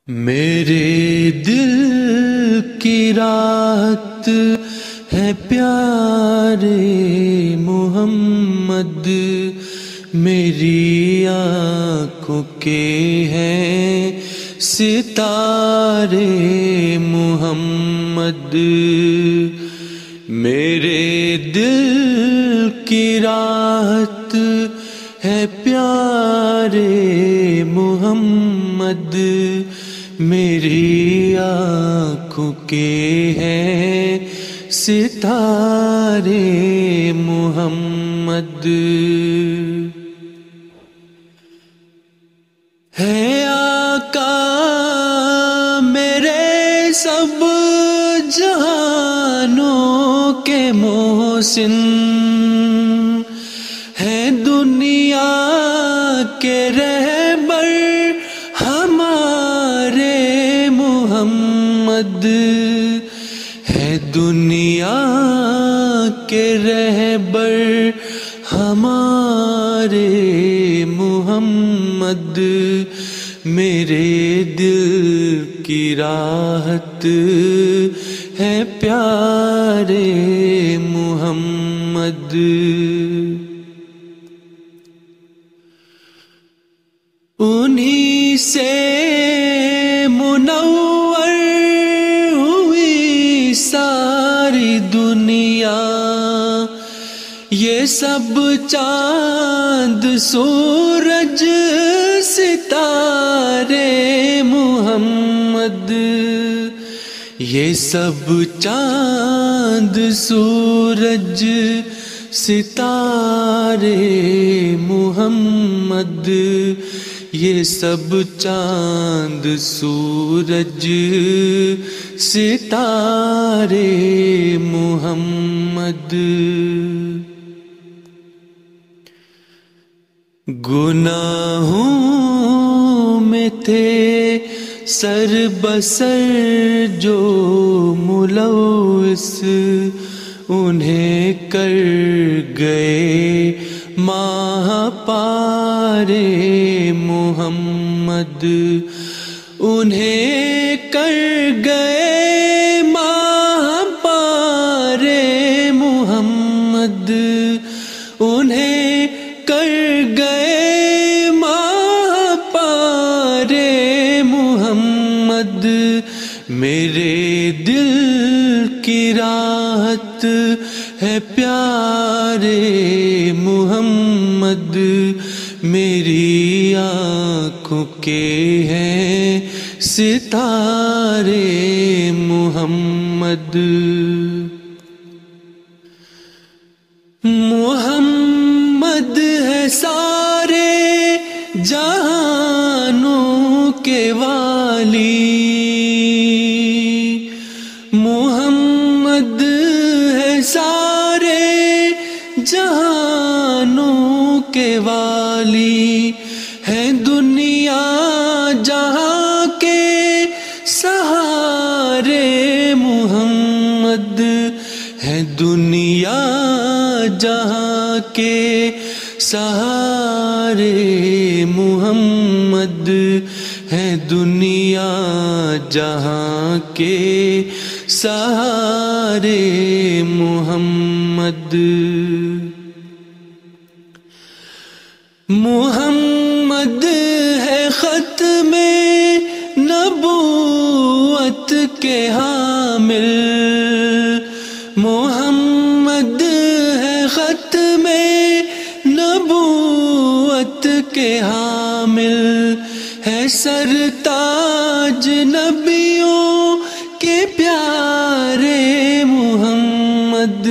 میرے دل کی راحت ہے پیارے محمد، میری آنکھوں کے ہیں ستارے محمد۔ میرے دل کی راحت ہے پیارے محمد، میری آنکھوں کے ہیں ستارے محمد۔ ہے آقا میرے سب جہانوں کے محسن، ہے دنیا کے رہبر ہمارے محمد، ہے دنیا کے رہبر ہمارے محمد۔ میرے دل کی راحت ہے پیارے محمد۔ انہی سے منور ہوئی ساری دنیا، یہ سب چاند سورج ستارے محمد، یہ سب چاند سورج ستارے محمد، یہ سب چاند سورج ستارے محمد۔ گناہوں میں تھے سر بسر جو ملوث، انہیں کر گئے ماہ پارے محمد، انہیں کر گئے ماہ پارے محمد، انہیں کر گئے ماہ پارے محمد۔ میرے دل کی راحت ہے پیارے محمد، میری آنکھوں کے ہیں ستارے محمد۔ محمد ہے سارے جہانوں کے والی، محمد ہے سارے جہانوں کے والی، ہے دنیا جہاں کے سہارے محمد، ہے دنیا جہاں کے سہارے محمد، ہے دنیا جہاں کے سہارے محمد۔ محمد ہے ختم نبوت کے حامل، محمد ہے ختم نبوت کے حامل، ہے سرتاج نبیوں کے پیارے محمد،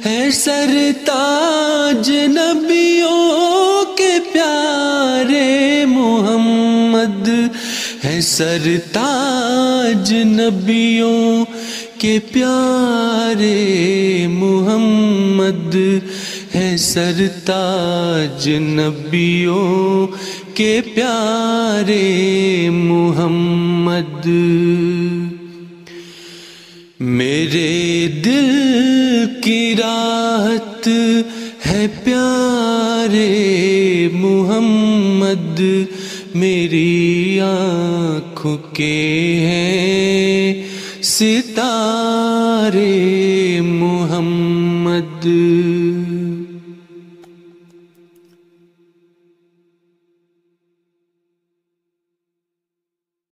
ہے سرتاج نبیوں کے پیارے محمد، ہے سرتاج نبیوں کے پیارے محمد، ہے سرتاج نبیوں کے پیارے محمد۔ میرے دل کی راحت ہے پیارے محمد، میری آنکھوں کے ہیں ستارے محمد.